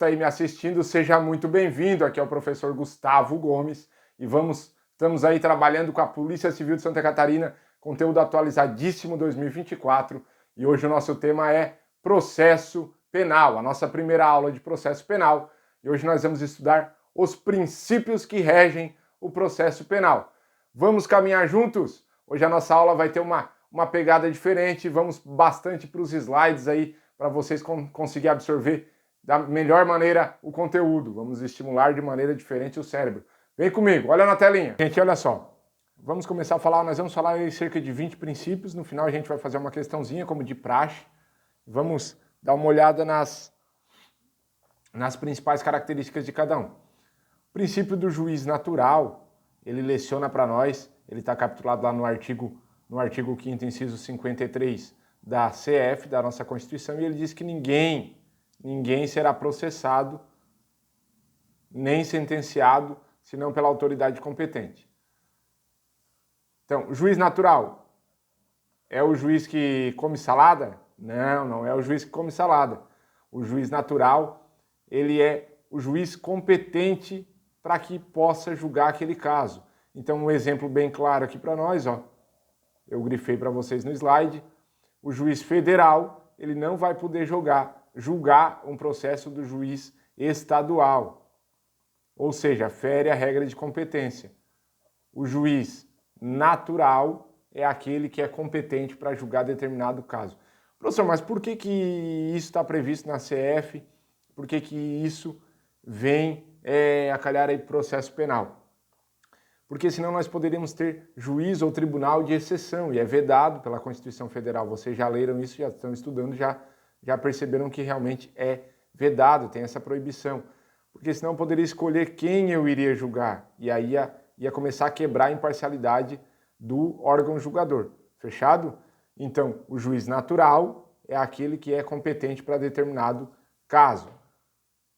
está aí me assistindo, seja muito bem-vindo. Aqui é o professor Gustavo Gomes e estamos aí trabalhando com a Polícia Civil de Santa Catarina, conteúdo atualizadíssimo 2024, e hoje o nosso tema é processo penal, a nossa primeira aula de processo penal, e hoje nós vamos estudar os princípios que regem o processo penal. Vamos caminhar juntos? Hoje a nossa aula vai ter uma pegada diferente, vamos bastante para os slides aí, para vocês conseguirem absorver da melhor maneira o conteúdo. Vamos estimular de maneira diferente o cérebro. Vem comigo, olha na telinha. Gente, olha só. Vamos começar a falar, nós vamos falar em cerca de 20 princípios. No final a gente vai fazer uma questãozinha, como de praxe. Vamos dar uma olhada nas principais características de cada um. O princípio do juiz natural, ele leciona para nós, ele está capitulado lá no artigo 5º, inciso 53 da CF, da nossa Constituição, e ele diz que ninguém será processado nem sentenciado, senão pela autoridade competente. Então, juiz natural é o juiz que come salada? Não é o juiz que come salada. O juiz natural, ele é o juiz competente para que possa julgar aquele caso. Então, um exemplo bem claro aqui para nós, ó, eu grifei para vocês no slide, o juiz federal, ele não vai poder julgar um processo do juiz estadual, ou seja, fere a regra de competência. O juiz natural é aquele que é competente para julgar determinado caso. Professor, mas por que isso está previsto na CF? Por que isso vem a calhar aí processo penal? Porque senão nós poderíamos ter juiz ou tribunal de exceção, e é vedado pela Constituição Federal. Vocês já leram isso, já estão estudando, já perceberam que realmente é vedado, tem essa proibição. Porque senão eu poderia escolher quem eu iria julgar, e aí ia começar a quebrar a imparcialidade do órgão julgador. Fechado? Então, o juiz natural é aquele que é competente para determinado caso.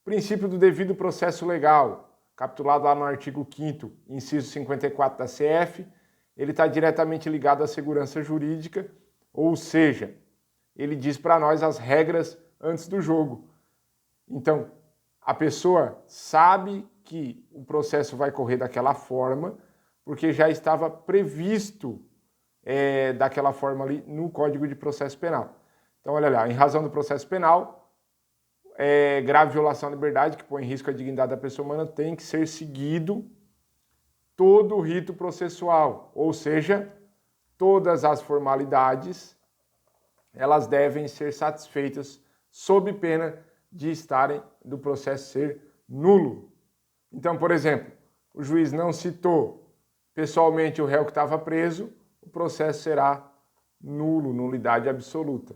Princípio do devido processo legal, capitulado lá no artigo 5º, inciso 54 da CF, ele está diretamente ligado à segurança jurídica, ou seja, ele diz para nós as regras antes do jogo. Então, a pessoa sabe que o processo vai correr daquela forma, porque já estava previsto daquela forma ali no Código de Processo Penal. Então, olha lá, em razão do processo penal, grave violação à liberdade, que põe em risco a dignidade da pessoa humana, tem que ser seguido todo o rito processual, ou seja, todas as formalidades, elas devem ser satisfeitas sob pena do processo ser nulo. Então, por exemplo, o juiz não citou pessoalmente o réu que estava preso, o processo será nulo, nulidade absoluta.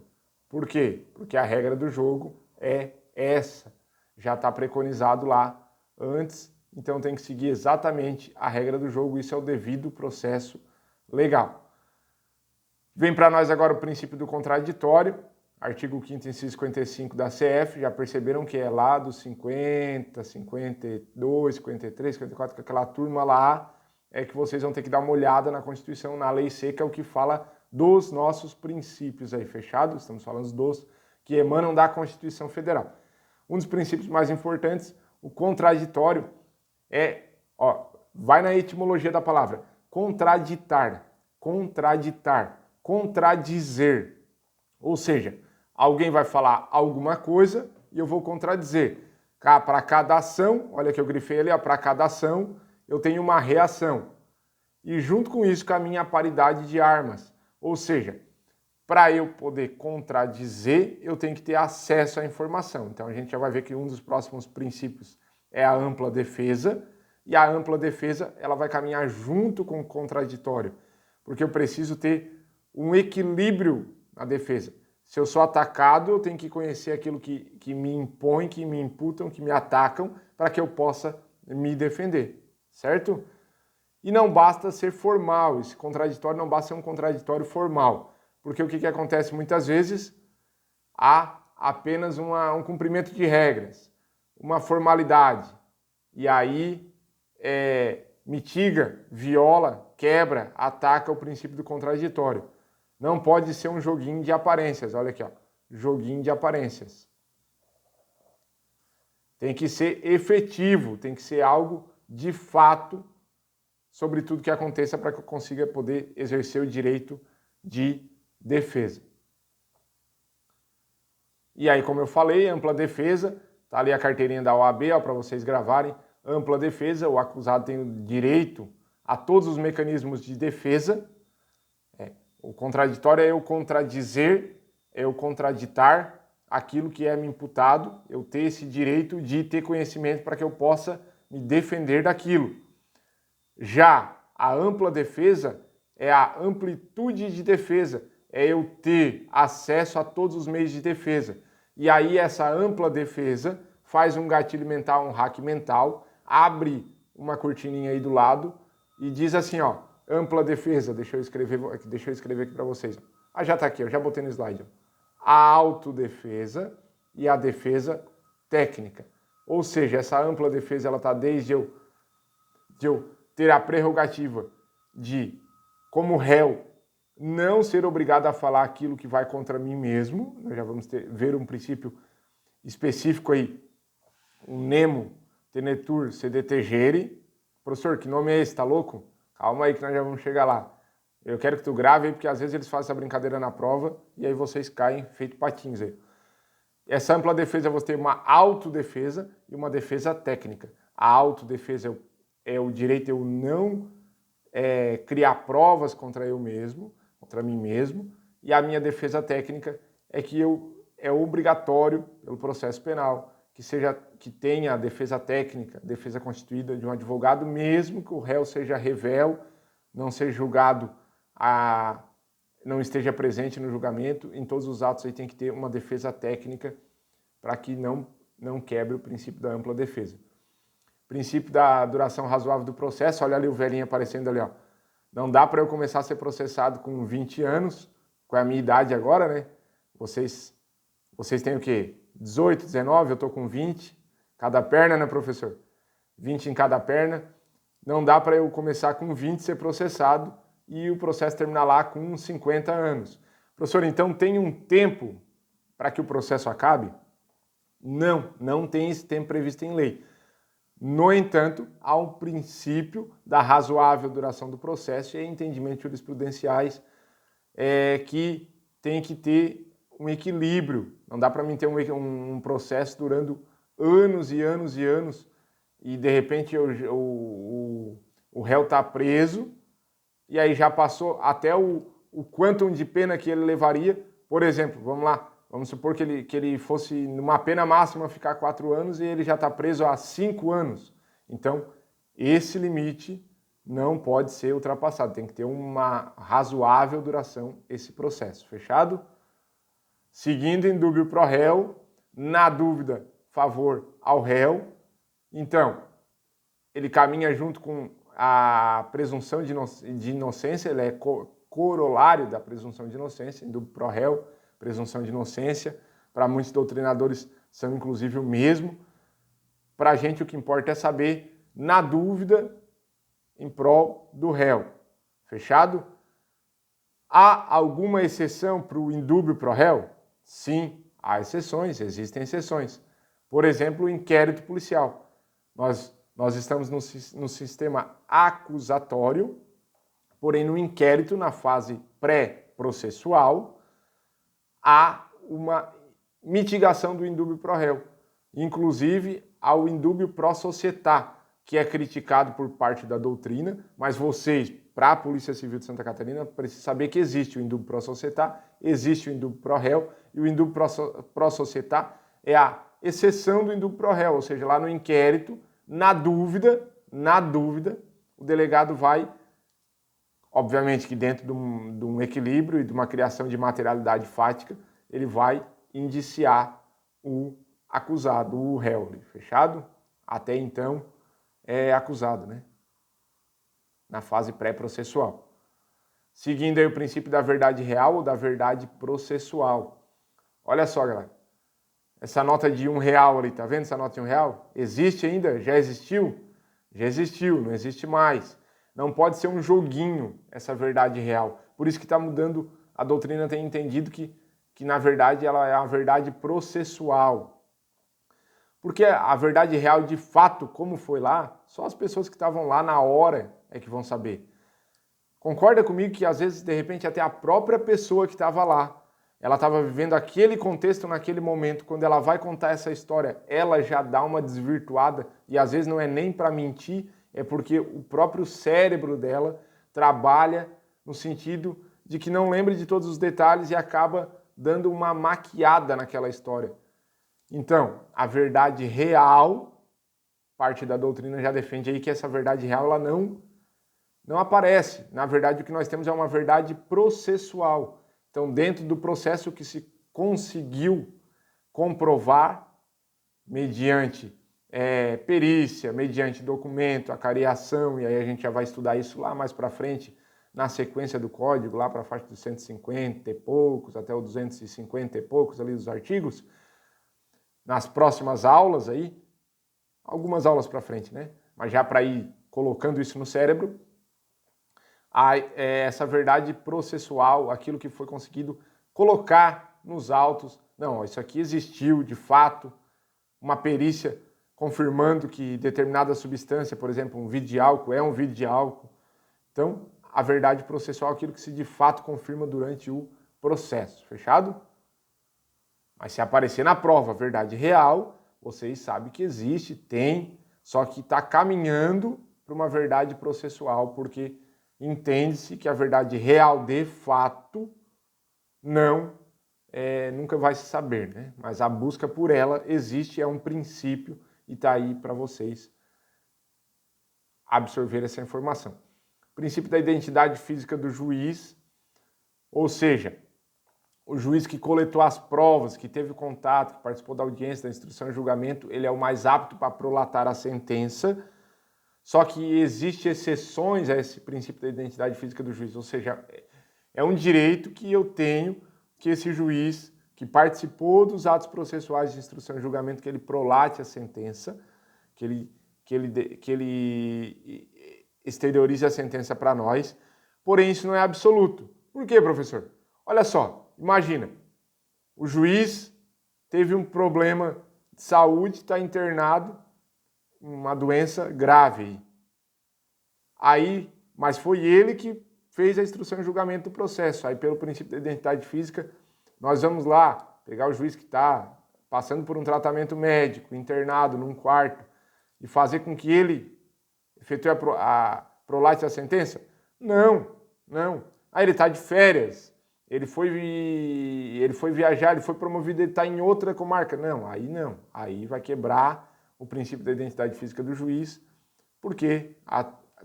Por quê? Porque a regra do jogo é essa. Já está preconizado lá antes, então tem que seguir exatamente a regra do jogo, isso é o devido processo legal. Vem para nós agora o princípio do contraditório, artigo 5º, inciso 55 da CF, já perceberam que é lá dos 50, 52, 53, 54, que aquela turma lá é que vocês vão ter que dar uma olhada na Constituição, na Lei Seca, é o que fala dos nossos princípios aí, fechado? Estamos falando dos que emanam da Constituição Federal. Um dos princípios mais importantes, o contraditório, vai na etimologia da palavra, contraditar, contradizer. Ou seja, alguém vai falar alguma coisa e eu vou contradizer. Para cada ação, olha que eu grifei ali, para cada ação eu tenho uma reação. E junto com isso, caminha a paridade de armas. Ou seja, para eu poder contradizer, eu tenho que ter acesso à informação. Então a gente já vai ver que um dos próximos princípios é a ampla defesa, e a ampla defesa ela vai caminhar junto com o contraditório, porque eu preciso ter um equilíbrio na defesa. Se eu sou atacado, eu tenho que conhecer aquilo que me impõe, que me imputam, que me atacam, para que eu possa me defender, certo? E não basta ser formal, esse contraditório não basta ser um contraditório formal, porque o que acontece muitas vezes? Há apenas um cumprimento de regras, uma formalidade, e aí mitiga, viola, quebra, ataca o princípio do contraditório. Não pode ser um joguinho de aparências, olha aqui, ó, joguinho de aparências. Tem que ser efetivo, tem que ser algo de fato sobre tudo que aconteça para que eu consiga poder exercer o direito de defesa. E aí, como eu falei, ampla defesa, tá ali a carteirinha da OAB, para vocês gravarem. Ampla defesa, o acusado tem o direito a todos os mecanismos de defesa. O contraditório é eu contradizer, é eu contraditar aquilo que é me imputado, eu ter esse direito de ter conhecimento para que eu possa me defender daquilo. Já a ampla defesa é a amplitude de defesa, é eu ter acesso a todos os meios de defesa. E aí essa ampla defesa faz um gatilho mental, um hack mental, abre uma cortininha aí do lado e diz assim, ó, ampla defesa, deixa eu escrever aqui para vocês. Ah, já está aqui, eu já botei no slide. A autodefesa e a defesa técnica. Ou seja, essa ampla defesa ela está desde eu ter a prerrogativa de, como réu, não ser obrigado a falar aquilo que vai contra mim mesmo. Nós já vamos ver um princípio específico aí, um nemo tenetur sedetegere. Professor, que nome é esse? Tá louco? Calma aí que nós já vamos chegar lá. Eu quero que tu grave aí, porque às vezes eles fazem essa brincadeira na prova e aí vocês caem feito patins aí. Essa ampla defesa você tem uma autodefesa e uma defesa técnica. A autodefesa é o direito de eu não criar provas contra eu mesmo, contra mim mesmo, e a minha defesa técnica é que é obrigatório pelo processo penal que tenha a defesa técnica, defesa constituída de um advogado, mesmo que o réu seja revel, não seja julgado, não esteja presente no julgamento. Em todos os atos aí tem que ter uma defesa técnica para que não quebre o princípio da ampla defesa. Princípio da duração razoável do processo, olha ali o velhinho aparecendo ali, ó. Não dá para eu começar a ser processado com 20 anos, com a minha idade agora, né? Vocês têm o quê? 18, 19, eu estou com 20. Cada perna, né, professor? 20 em cada perna. Não dá para eu começar com 20 ser processado e o processo terminar lá com 50 anos. Professor, então tem um tempo para que o processo acabe? Não tem esse tempo previsto em lei. No entanto, há um princípio da razoável duração do processo e entendimentos jurisprudenciais que tem que ter um equilíbrio. Não dá para mim ter um processo durando anos e anos e anos e de repente o réu está preso e aí já passou até o quantum de pena que ele levaria. Por exemplo, vamos lá, vamos supor que ele fosse numa pena máxima ficar 4 anos e ele já está preso há 5 anos. Então, esse limite não pode ser ultrapassado, tem que ter uma razoável duração esse processo, fechado? Seguindo em dúbio pro réu, na dúvida, favor ao réu. Então, ele caminha junto com a presunção de inocência, ele é corolário da presunção de inocência, em dúbio pro réu, presunção de inocência. Para muitos doutrinadores são inclusive o mesmo. Para a gente o que importa é saber, na dúvida, em prol do réu. Fechado? Há alguma exceção para o indúbio pro réu? Sim, há exceções, existem exceções. Por exemplo, o inquérito policial. Nós estamos no sistema acusatório, porém no inquérito, na fase pré-processual, há uma mitigação do indúbio pro réu. Inclusive, há o indúbio pro societá, que é criticado por parte da doutrina, mas vocês, para a Polícia Civil de Santa Catarina, precisam saber que existe o indúbio pro societá, existe o indúbio pro réu, e o indúbio pro societá é a exceção do indúbio pro réu, ou seja, lá no inquérito, na dúvida, o delegado vai, obviamente que dentro de um equilíbrio e de uma criação de materialidade fática, ele vai indiciar o acusado, o réu, fechado? Até então é acusado, né? Na fase pré-processual. Seguindo aí o princípio da verdade real ou da verdade processual. Olha só, galera. Essa nota de R$1 ali, tá vendo essa nota de R$1? Existe ainda? Já existiu? Já existiu, não existe mais. Não pode ser um joguinho essa verdade real. Por isso que está mudando, a doutrina tem entendido que na verdade ela é a verdade processual. Porque a verdade real, de fato, como foi lá, só as pessoas que estavam lá na hora é que vão saber. Concorda comigo que às vezes, de repente, até a própria pessoa que estava lá, ela estava vivendo aquele contexto naquele momento, quando ela vai contar essa história, ela já dá uma desvirtuada, e às vezes não é nem para mentir, é porque o próprio cérebro dela trabalha no sentido de que não lembra de todos os detalhes e acaba dando uma maquiada naquela história. Então, a verdade real, parte da doutrina já defende aí que essa verdade real ela não aparece. Na verdade, o que nós temos é uma verdade processual. Então, dentro do processo que se conseguiu comprovar mediante perícia, mediante documento, acariação, e aí a gente já vai estudar isso lá mais para frente, na sequência do código, lá para a faixa dos 150 e poucos, até os 250 e poucos ali dos artigos, nas próximas aulas aí, algumas aulas para frente, né? Mas já para ir colocando isso no cérebro, essa verdade processual, aquilo que foi conseguido colocar nos autos, não, isso aqui existiu de fato, uma perícia confirmando que determinada substância, por exemplo, um vidro de álcool é um vidro de álcool. Então, a verdade processual é aquilo que se de fato confirma durante o processo, fechado? Mas se aparecer na prova a verdade real, vocês sabem que existe, tem, só que está caminhando para uma verdade processual, porque entende-se que a verdade real de fato nunca vai se saber, né? Mas a busca por ela existe, é um princípio e está aí para vocês absorver essa informação. Princípio da identidade física do juiz, ou seja, o juiz que coletou as provas, que teve contato, que participou da audiência, da instrução e julgamento, ele é o mais apto para prolatar a sentença. Só que existem exceções a esse princípio da identidade física do juiz, ou seja, é um direito que eu tenho que esse juiz que participou dos atos processuais de instrução e julgamento, que ele prolate a sentença, que ele exteriorize a sentença para nós, porém isso não é absoluto. Por quê, professor? Olha só, imagina, o juiz teve um problema de saúde, está internado, uma doença grave. Mas foi ele que fez a instrução e julgamento do processo. Aí, pelo princípio da identidade física, nós vamos lá pegar o juiz que está passando por um tratamento médico, internado num quarto, e fazer com que ele efetue a prolate a sentença? Não. Aí ele está de férias, ele foi viajar, ele foi promovido, ele está em outra comarca. Não. Aí vai quebrar o princípio da identidade física do juiz, porque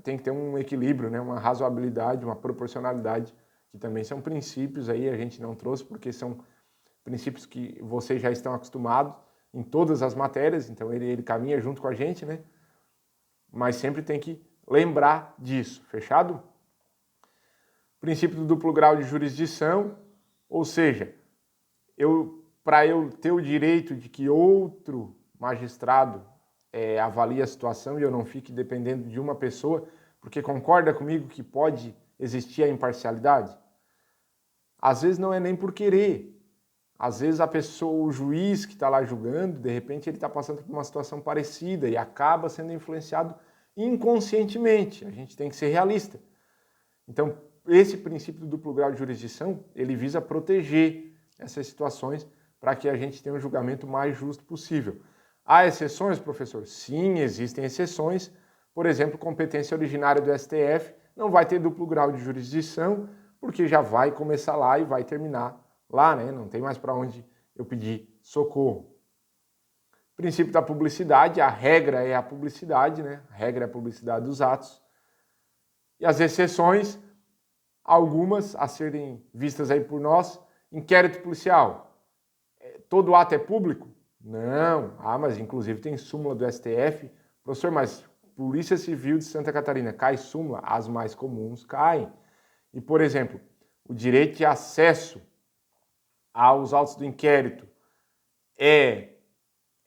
tem que ter um equilíbrio, né? Uma razoabilidade, uma proporcionalidade, que também são princípios aí, a gente não trouxe, porque são princípios que vocês já estão acostumados em todas as matérias, então ele caminha junto com a gente, né? Mas sempre tem que lembrar disso, fechado? Princípio do duplo grau de jurisdição, ou seja, para eu ter o direito de que outro magistrado avalie a situação e eu não fique dependendo de uma pessoa, porque concorda comigo que pode existir a imparcialidade? Às vezes não é nem por querer. Às vezes o juiz que está lá julgando, de repente ele está passando por uma situação parecida e acaba sendo influenciado inconscientemente. A gente tem que ser realista. Então, esse princípio do duplo grau de jurisdição, ele visa proteger essas situações para que a gente tenha um julgamento mais justo possível. Há exceções, professor? Sim, existem exceções. Por exemplo, competência originária do STF não vai ter duplo grau de jurisdição, porque já vai começar lá e vai terminar lá, né? Não tem mais para onde eu pedir socorro. Princípio da publicidade, a regra é a publicidade, né? A regra é a publicidade dos atos. E as exceções, algumas a serem vistas aí por nós, inquérito policial. Todo ato é público? Não. Mas inclusive tem súmula do STF. Professor, mas Polícia Civil de Santa Catarina, cai súmula? As mais comuns caem. E, por exemplo, o direito de acesso aos autos do inquérito é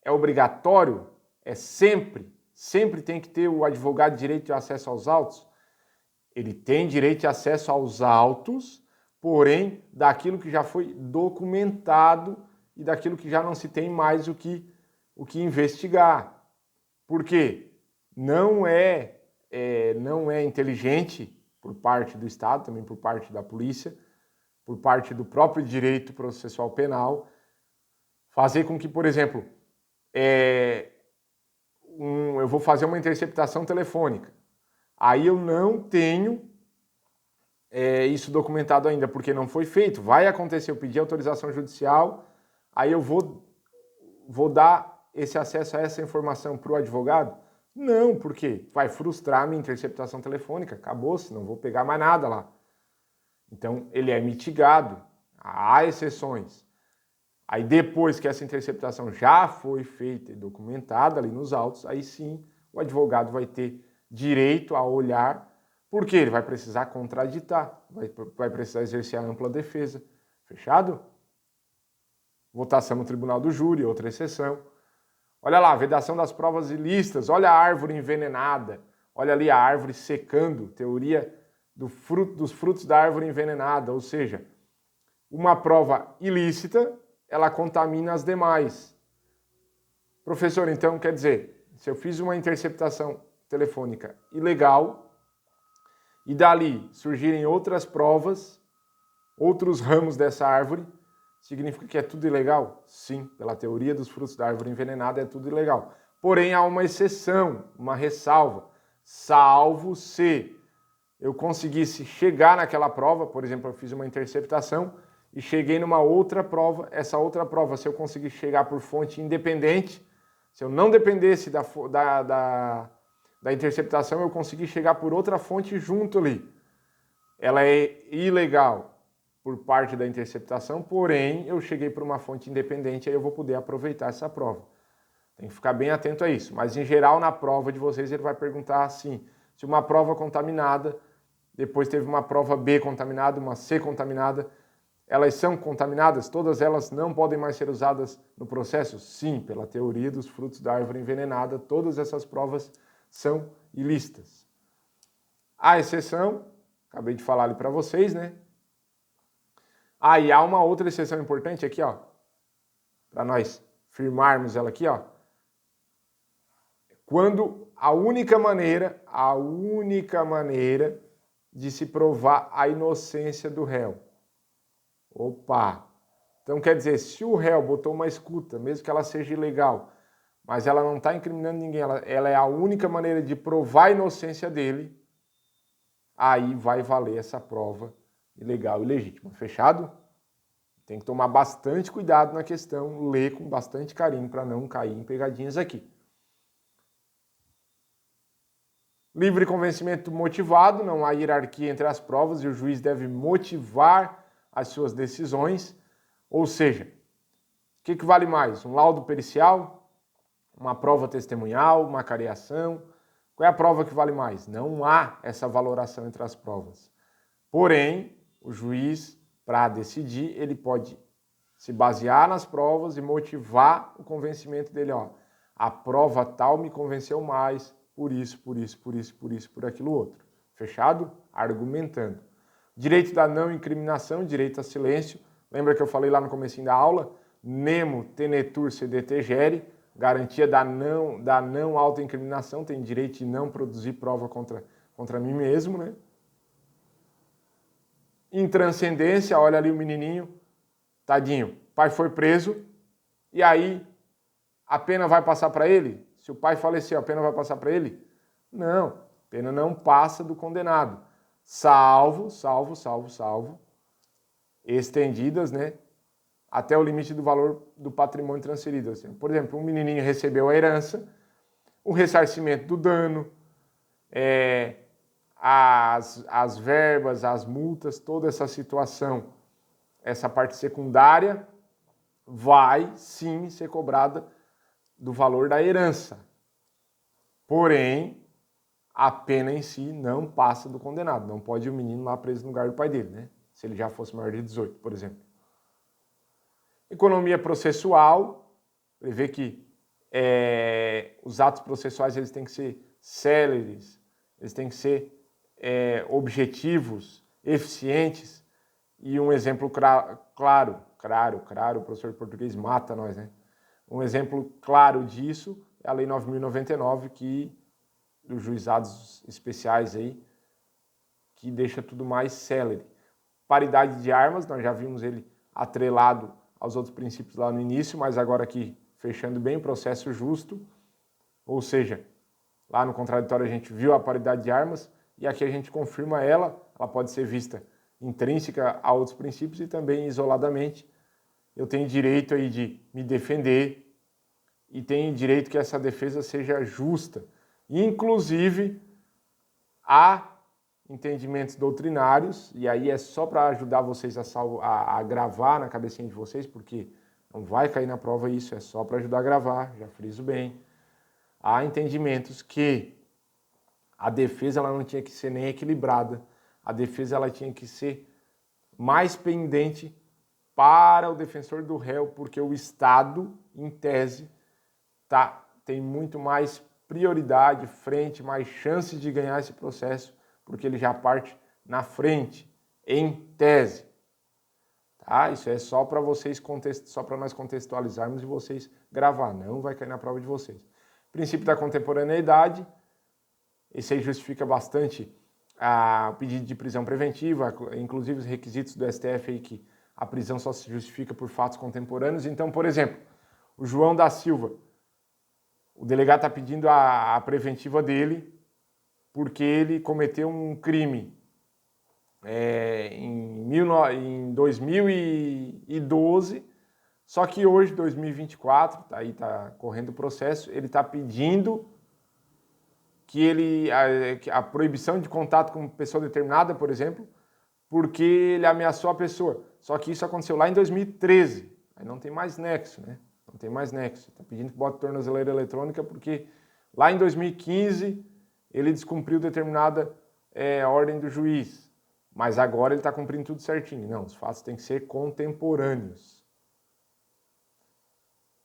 obrigatório? É sempre tem que ter o advogado de direito de acesso aos autos? Ele tem direito de acesso aos autos, porém, daquilo que já foi documentado e daquilo que já não se tem mais o que o que investigar. Por quê? Não é inteligente por parte do Estado, também por parte da polícia, por parte do próprio direito processual penal, fazer com que, por exemplo, eu vou fazer uma interceptação telefônica. Aí eu não tenho isso documentado ainda, porque não foi feito. Vai acontecer, eu pedi autorização judicial, aí eu vou dar esse acesso a essa informação para o advogado? Não, por quê? Vai frustrar a minha interceptação telefônica, acabou-se, não vou pegar mais nada lá. Então, ele é mitigado, há exceções. Aí depois que essa interceptação já foi feita e documentada ali nos autos, aí sim o advogado vai ter direito a olhar, porque ele vai precisar contraditar, vai precisar exercer a ampla defesa. Fechado? Votação no tribunal do júri, outra exceção. Olha lá, vedação das provas ilícitas, olha a árvore envenenada, olha ali a árvore secando, teoria dos frutos da árvore envenenada, ou seja, uma prova ilícita, ela contamina as demais. Professor, então quer dizer, se eu fiz uma interceptação telefônica ilegal e dali surgirem outras provas, outros ramos dessa árvore, significa que é tudo ilegal? Sim, pela teoria dos frutos da árvore envenenada é tudo ilegal. Porém, há uma exceção, uma ressalva, salvo se eu conseguisse chegar naquela prova, por exemplo, eu fiz uma interceptação e cheguei numa outra prova, essa outra prova, se eu conseguir chegar por fonte independente, se eu não dependesse da interceptação, eu consegui chegar por outra fonte junto ali. Ela é ilegal por parte da interceptação, porém, eu cheguei por uma fonte independente, aí eu vou poder aproveitar essa prova. Tem que ficar bem atento a isso. Mas, em geral, na prova de vocês, ele vai perguntar assim, se uma prova contaminada, depois teve uma prova B contaminada, uma C contaminada, elas são contaminadas? Todas elas não podem mais ser usadas no processo? Sim, pela teoria dos frutos da árvore envenenada, todas essas provas são ilícitas. A exceção, acabei de falar ali para vocês, né? E há uma outra exceção importante aqui, ó, para nós firmarmos ela aqui, ó. Quando a única maneira de se provar a inocência do réu. Opa! Então quer dizer, se o réu botou uma escuta, mesmo que ela seja ilegal, mas ela não está incriminando ninguém, ela é a única maneira de provar a inocência dele, aí vai valer essa prova ilegal e legítima. Fechado? Tem que tomar bastante cuidado na questão, ler com bastante carinho para não cair em pegadinhas aqui. Livre convencimento motivado, não há hierarquia entre as provas e o juiz deve motivar as suas decisões. Ou seja, o que vale mais? Um laudo pericial? Uma prova testemunhal? Uma cariação? Qual é a prova que vale mais? Não há essa valoração entre as provas. Porém, o juiz, para decidir, ele pode se basear nas provas e motivar o convencimento dele. A prova tal me convenceu mais, por isso, por aquilo outro. Fechado? Argumentando. Direito da não incriminação, direito a silêncio. Lembra que eu falei lá no comecinho da aula? Nemo tenetur sedete gere, garantia da não autoincriminação, tem direito de não produzir prova contra mim mesmo, né? Intranscendência, olha ali o menininho, tadinho, pai foi preso, e aí a pena vai passar para ele? Se o pai faleceu, a pena vai passar para ele? Não, a pena não passa do condenado, salvo, estendidas, né, até o limite do valor do patrimônio transferido. Assim, por exemplo, um menininho recebeu a herança, o ressarcimento do dano, as verbas, as multas, toda essa situação, essa parte secundária, vai sim ser cobrada do valor da herança. Porém, a pena em si não passa do condenado. Não pode o menino lá preso no lugar do pai dele, né? Se ele já fosse maior de 18, por exemplo. Economia processual, prevê que os atos processuais eles têm que ser céleres, eles têm que ser objetivos, eficientes. E um exemplo claro, o professor de português mata nós, né? Um exemplo claro disso é a Lei 9.099, dos juizados especiais aí, que deixa tudo mais célere. Paridade de armas, nós já vimos ele atrelado aos outros princípios lá no início, mas agora aqui fechando bem, processo justo, ou seja, lá no contraditório a gente viu a paridade de armas e aqui a gente confirma ela pode ser vista intrínseca a outros princípios e também isoladamente. Eu tenho direito aí de me defender e tenho direito que essa defesa seja justa. Inclusive, há entendimentos doutrinários, e aí é só para ajudar vocês a gravar na cabecinha de vocês, porque não vai cair na prova isso, é só para ajudar a gravar, já friso bem. Há entendimentos que a defesa ela não tinha que ser nem equilibrada, a defesa ela tinha que ser mais pendente para o defensor do réu, porque o Estado, em tese, tem muito mais prioridade, frente, mais chances de ganhar esse processo, porque ele já parte na frente, em tese. Tá? Isso é só para vocês, só para nós contextualizarmos e vocês gravar, não vai cair na prova de vocês. Princípio da contemporaneidade, esse aí justifica bastante o pedido de prisão preventiva, inclusive os requisitos do STF aí que a prisão só se justifica por fatos contemporâneos. Então, por exemplo, o João da Silva, o delegado está pedindo a preventiva dele porque ele cometeu um crime em 2012, só que hoje, 2024, aí está correndo o processo, ele está pedindo que a proibição de contato com pessoa determinada, por exemplo, porque ele ameaçou a pessoa. Só que isso aconteceu lá em 2013. Aí não tem mais nexo, né? Não tem mais nexo. Está pedindo que bote tornozeleira eletrônica porque lá em 2015 ele descumpriu determinada ordem do juiz. Mas agora ele está cumprindo tudo certinho. Não, os fatos têm que ser contemporâneos.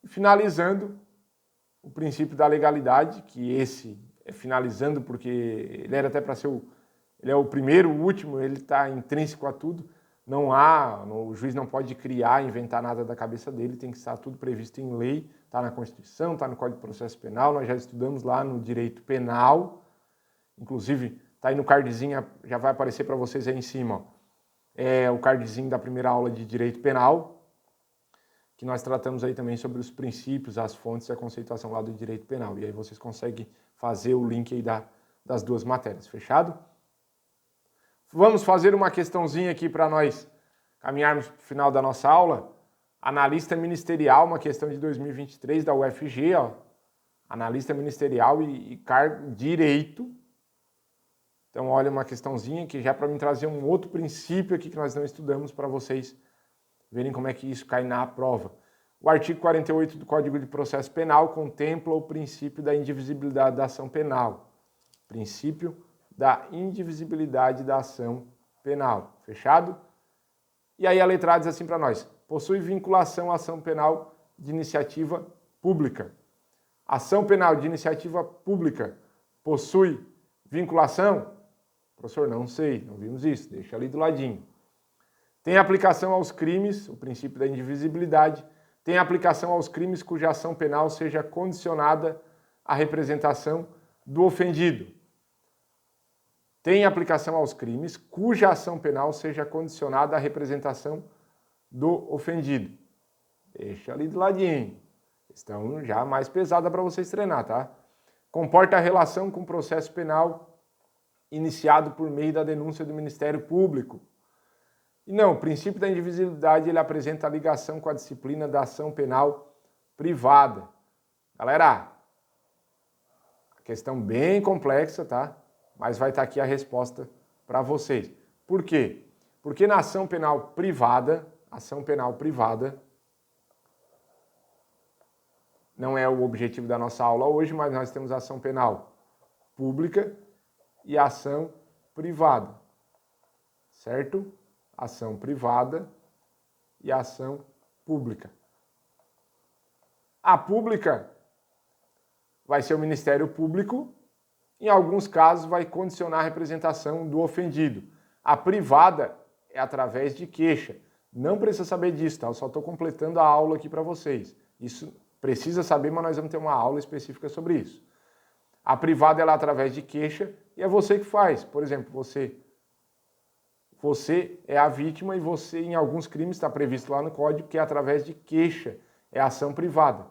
E finalizando, o princípio da legalidade, que esse finalizando porque ele era até para ser ele é o primeiro, o último, ele está intrínseco a tudo. O juiz não pode criar, inventar nada da cabeça dele, tem que estar tudo previsto em lei, está na Constituição, está no Código de Processo Penal, nós já estudamos lá no Direito Penal, inclusive está aí no cardzinho, já vai aparecer para vocês aí em cima, ó. É o cardzinho da primeira aula de Direito Penal, que nós tratamos aí também sobre os princípios, as fontes e a conceituação lá do Direito Penal. E aí vocês conseguem fazer o link aí das duas matérias, fechado? Vamos fazer uma questãozinha aqui para nós caminharmos para o final da nossa aula. Analista ministerial, uma questão de 2023 da UFG, ó. Analista ministerial e cargo direito. Então, olha uma questãozinha que já para me trazer um outro princípio aqui que nós não estudamos para vocês verem como é que isso cai na prova. O artigo 48 do Código de Processo Penal contempla o princípio da indivisibilidade da ação penal. Princípio da indivisibilidade da ação penal. Fechado? E aí a letra A diz assim para nós: possui vinculação à ação penal de iniciativa pública. Ação penal de iniciativa pública possui vinculação? Professor, não sei, não vimos isso, deixa ali do ladinho. Tem aplicação aos crimes, o princípio da indivisibilidade, tem aplicação aos crimes cuja ação penal seja condicionada à representação do ofendido. Tem aplicação aos crimes cuja ação penal seja condicionada à representação do ofendido. Deixa ali do ladinho. Questão já mais pesada para vocês treinar, tá? Comporta a relação com o processo penal iniciado por meio da denúncia do Ministério Público. E não, o princípio da indivisibilidade ele apresenta a ligação com a disciplina da ação penal privada. Galera, questão bem complexa, tá? Mas vai estar aqui a resposta para vocês. Por quê? Porque na ação penal privada, não é o objetivo da nossa aula hoje, mas nós temos a ação penal pública e a ação privada, certo? Ação privada e ação pública. A pública vai ser o Ministério Público, em alguns casos vai condicionar a representação do ofendido. A privada é através de queixa. Não precisa saber disso, tá? Eu só estou completando a aula aqui para vocês. Isso Precisa saber, mas nós vamos ter uma aula específica sobre isso. A privada ela é através de queixa e é você que faz. Por exemplo, você é a vítima e você, em alguns crimes, está previsto lá no código que é através de queixa, é ação privada.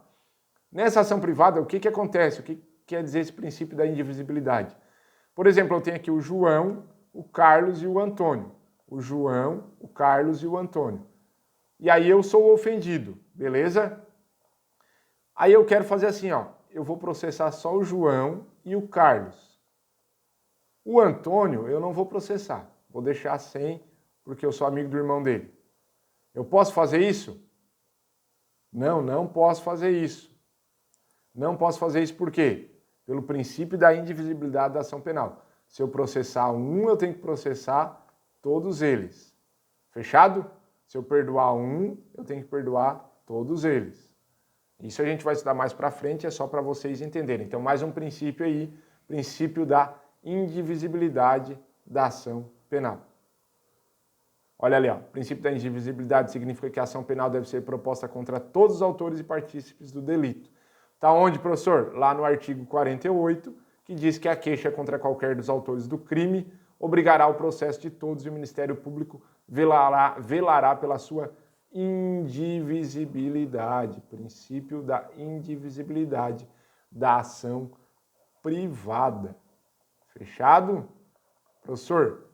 Nessa ação privada, o que acontece? O que quer dizer esse princípio da indivisibilidade? Por exemplo, eu tenho aqui o João, o Carlos e o Antônio. O João, o Carlos e o Antônio. E aí eu sou o ofendido, beleza? Aí eu quero fazer assim, ó. Eu vou processar só o João e o Carlos. O Antônio eu não vou processar. Vou deixar sem, porque eu sou amigo do irmão dele. Eu posso fazer isso? Não, não posso fazer isso. Não posso fazer isso por quê? Pelo princípio da indivisibilidade da ação penal. Se eu processar um, eu tenho que processar todos eles. Fechado? Se eu perdoar um, eu tenho que perdoar todos eles. Isso a gente vai estudar mais para frente, é só para vocês entenderem. Então, mais um princípio aí, princípio da indivisibilidade da ação penal. Olha ali, ó, o princípio da indivisibilidade significa que a ação penal deve ser proposta contra todos os autores e partícipes do delito. Tá onde, professor? Lá no artigo 48, que diz que a queixa contra qualquer dos autores do crime obrigará o processo de todos e o Ministério Público velará pela sua indivisibilidade, princípio da indivisibilidade da ação privada. Fechado? Professor,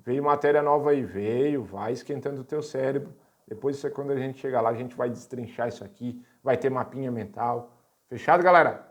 veio matéria nova aí, veio, vai esquentando o teu cérebro. Depois, quando a gente chegar lá, a gente vai destrinchar isso aqui, vai ter mapinha mental. Fechado, galera?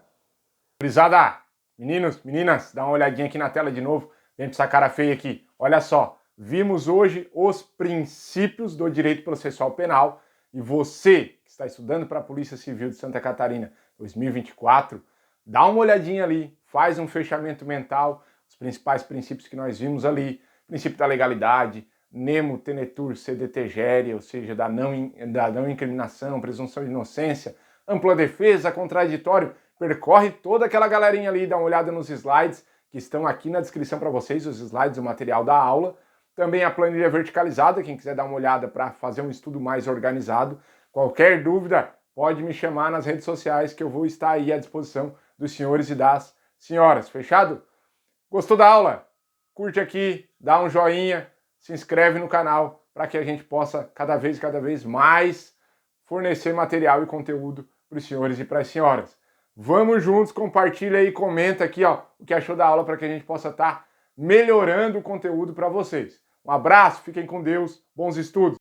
Gurizada, meninos, meninas, dá uma olhadinha aqui na tela de novo. Vem pra essa cara feia aqui. Olha só. Vimos hoje os princípios do direito processual penal e você que está estudando para a Polícia Civil de Santa Catarina 2024, dá uma olhadinha ali, faz um fechamento mental, os principais princípios que nós vimos ali, princípio da legalidade, nemo, tenetur, cedete, ou seja, da não incriminação, presunção de inocência, ampla defesa, contraditório, percorre toda aquela galerinha ali, dá uma olhada nos slides que estão aqui na descrição para vocês, os slides, o material da aula. Também a planilha verticalizada, quem quiser dar uma olhada para fazer um estudo mais organizado. Qualquer dúvida, pode me chamar nas redes sociais que eu vou estar aí à disposição dos senhores e das senhoras. Fechado? Gostou da aula? Curte aqui, dá um joinha, se inscreve no canal para que a gente possa cada vez mais fornecer material e conteúdo para os senhores e para as senhoras. Vamos juntos, compartilha aí, comenta aqui ó, o que achou da aula para que a gente possa estar melhorando o conteúdo para vocês. Um abraço, fiquem com Deus, bons estudos!